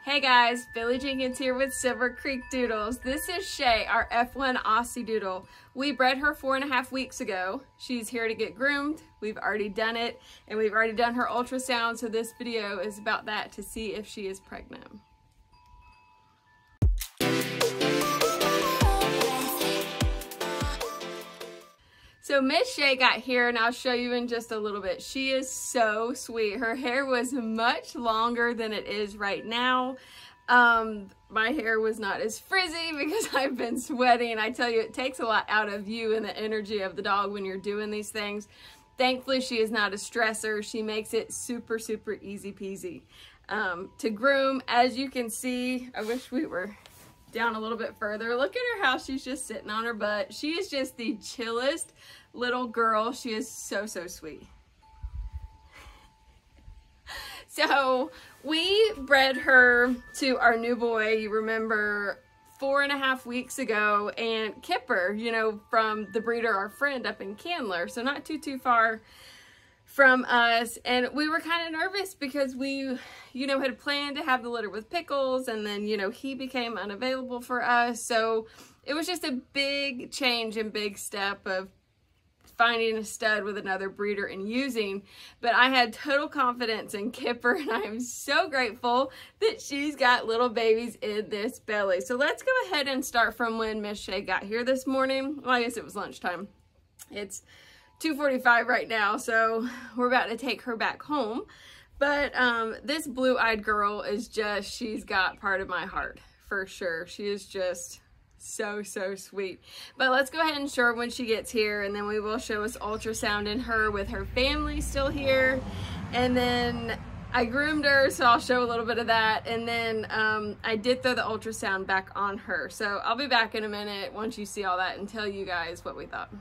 Hey guys, Billy Jenkins here with Silver Creek Doodles. This is Shay, our F1 Aussiedoodle. We bred her 4.5 weeks ago. She's here to get groomed. We've already done it, and we've already done her ultrasound, so this video is about that, to see if she is pregnant. So Miss Shay got here, and I'll show you in just a little bit. She is so sweet. Her hair was much longer than it is right now. My hair was not as frizzy because I've been sweating. I tell you, it takes a lot out of you and the energy of the dog when you're doing these things. Thankfully, she is not a stressor. She makes it super, super easy peasy to groom. As you can see, I wish we were down a little bit further. Look at her, how she's just sitting on her butt. She is just the chillest little girl. She is so, so sweet. So we bred her to our new boy, you remember, 4.5 weeks ago, and Kipper, you know, from the breeder, our friend up in Candler, so not too far from us. And we were kind of nervous because we, you know, had planned to have the litter with Pickles, and then, you know, he became unavailable for us. So it was just a big change and big step of finding a stud with another breeder and using. But I had total confidence in Kipper, and I am so grateful that she's got little babies in this belly. So let's go ahead and start from when Miss Shay got here this morning. Well, I guess it was lunchtime. It's 2:45 right now, so we're about to take her back home. But this blue-eyed girl is just, she's got part of my heart for sure. She is just so, so sweet. But let's go ahead and show her when she gets here, and then we will show us ultrasound in her with her family still here. And then I groomed her, so I'll show a little bit of that. And then I did throw the ultrasound back on her. So I'll be back in a minute once you see all that and tell you guys what we thought.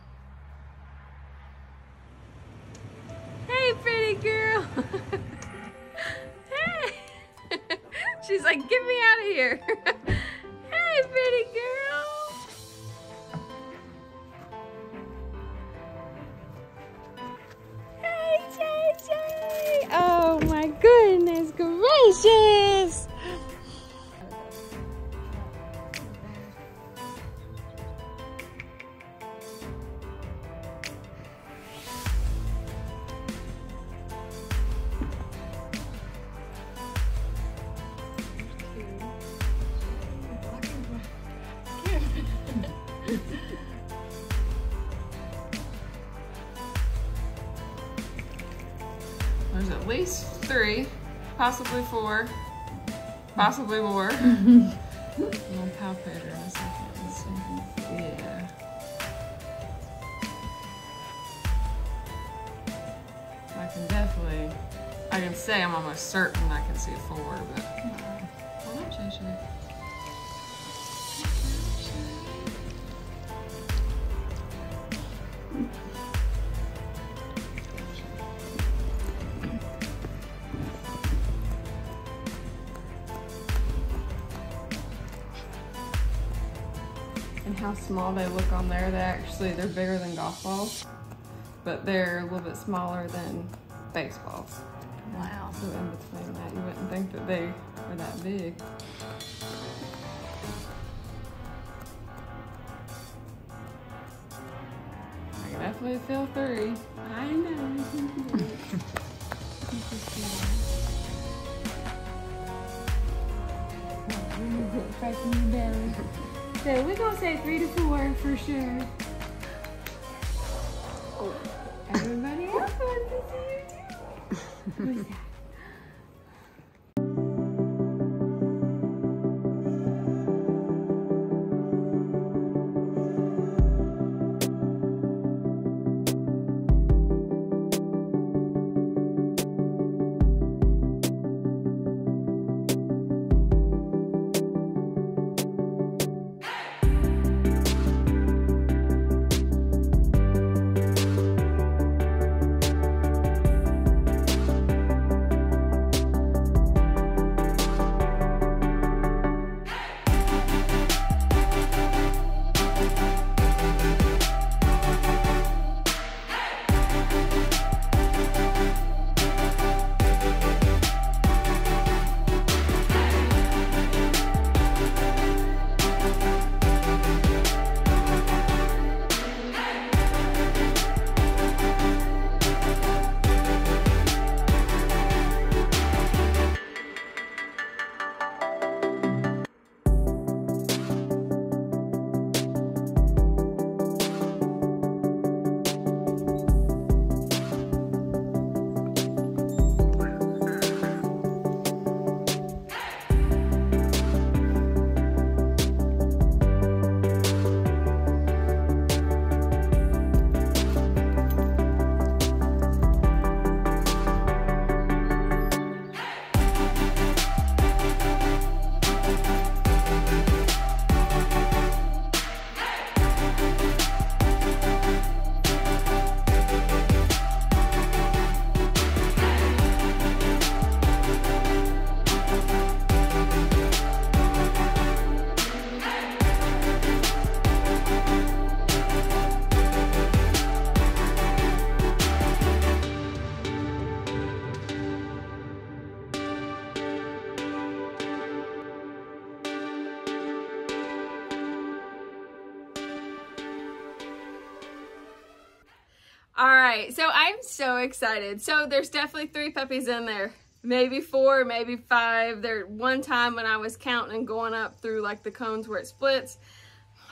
Hey, pretty girl. Hey. She's like, get me out of here. Hey, pretty girl. Hey, JJ. Oh my goodness gracious. There's at least 3, possibly 4, possibly more. I'm gonna palpate her in a second. Let's see. Yeah. I can say I'm almost certain I can see 4, but hold on, Shay. And how small they look on there. They're bigger than golf balls, but they're a little bit smaller than baseballs. Wow. So in between that, you wouldn't think that they are that big. I can definitely feel 3. I know. So we're gonna say 3 to 4 for sure. Oh, everybody else wants to see you too. Who's that? right, so I'm so excited. So there's definitely 3 puppies in there. Maybe 4, maybe 5. There one time when I was counting and going up through like the cones where it splits,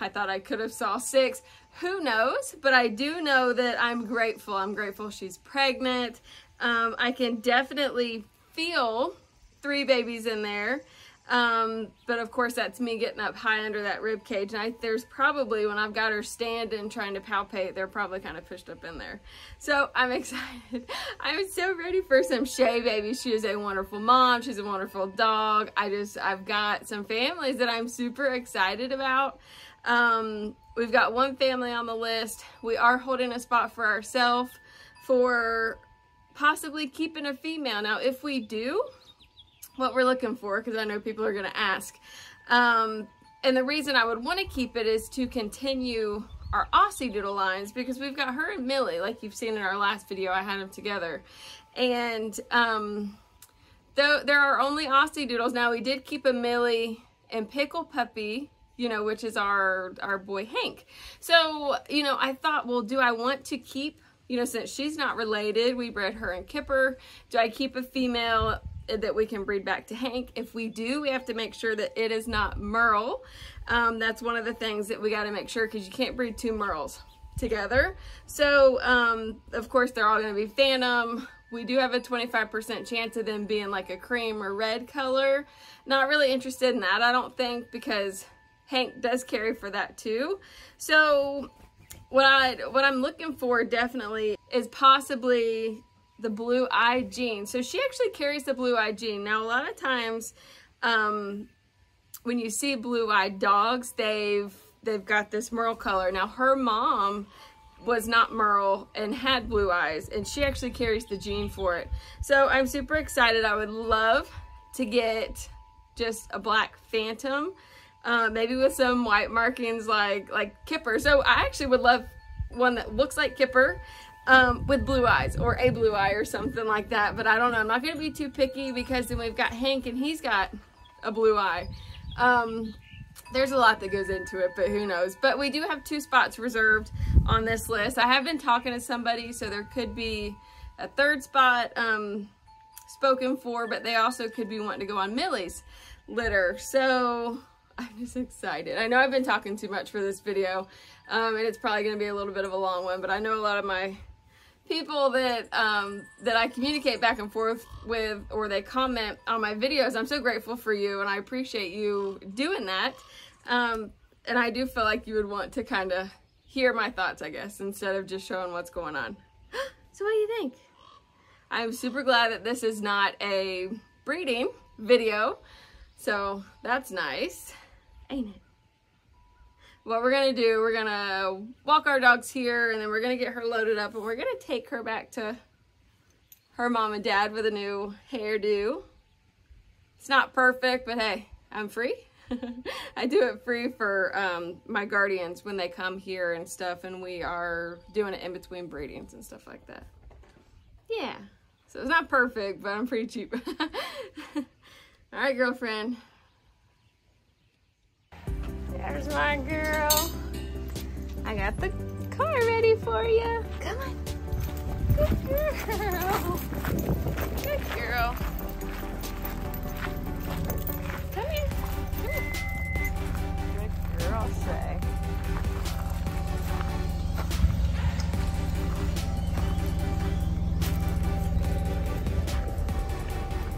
I thought I could have saw 6. Who knows? But I do know that I'm grateful. I'm grateful she's pregnant. I can definitely feel 3 babies in there. But of course that's me getting up high under that rib cage, and there's probably, when I've got her standing trying to palpate, they're probably kind of pushed up in there. So I'm excited. I'm so ready for some Shae babies. She is a wonderful mom. She's a wonderful dog. I've got some families that I'm super excited about. We've got 1 family on the list. We are holding a spot for ourselves for possibly keeping a female. Now if we do, what we're looking for, because I know people are going to ask. And the reason I would want to keep it is to continue our Aussiedoodle lines, because we've got her and Millie, like you've seen in our last video, I had them together. And though there are only Aussiedoodles, now we did keep a Millie and Pickle puppy, you know, which is our boy Hank. So, you know, I thought, well, do I want to keep, you know, since she's not related, we bred her and Kipper, do I keep a female that we can breed back to Hank? If we do, we have to make sure that it is not Merle. That's one of the things that we got to make sure, because you can't breed 2 Merles together. So of course they're all going to be Phantom. We do have a 25% chance of them being like a cream or red color. Not really interested in that, I don't think, because Hank does carry for that too. So what I'm looking for definitely is possibly the blue-eyed gene. So she actually carries the blue-eyed gene. Now a lot of times when you see blue-eyed dogs, they've got this Merle color. Now her mom was not Merle and had blue eyes, and she actually carries the gene for it. So I'm super excited. I would love to get just a black Phantom, maybe with some white markings like Kipper. So I actually would love one that looks like Kipper, with blue eyes, or a blue eye or something like that. But I don't know, I'm not going to be too picky, because then we've got Hank and he's got a blue eye. There's a lot that goes into it, but who knows. But we do have 2 spots reserved on this list. I have been talking to somebody, so there could be a 3rd spot spoken for, but they also could be wanting to go on Millie's litter. So I'm just excited. I know I've been talking too much for this video, and it's probably going to be a little bit of a long one, but I know a lot of my people that that I communicate back and forth with, or they comment on my videos. I'm so grateful for you, and I appreciate you doing that. And I do feel like you would want to kind of hear my thoughts, I guess, instead of just showing what's going on. So what do you think? I'm super glad that this is not a breeding video, so that's nice, ain't it? What we're gonna do, we're gonna walk our dogs here, and then we're gonna get her loaded up, and we're gonna take her back to her mom and dad with a new hairdo. It's not perfect, but hey, I'm free. I do it free for my guardians when they come here and stuff, and we are doing it in between breedings and stuff like that. Yeah, so it's not perfect, but I'm pretty cheap. All right, girlfriend. There's my girl. I got the car ready for you. Come on. Good girl. Good girl. Come here. Come here. Good girl, Shae.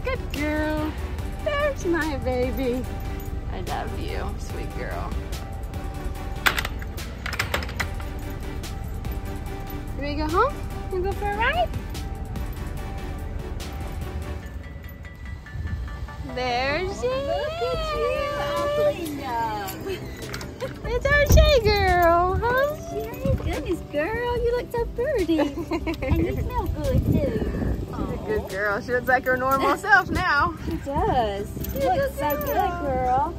Good girl. There's my baby. I love you, sweet girl. You ready to go home? You go for a ride? There's she. Look at you, Aubrey. It's our Shae girl, huh? Oh, goodness, girl, you look so pretty. And you smell good, too. She's a good girl. She looks like her normal self now. She does. She looks so good, girl.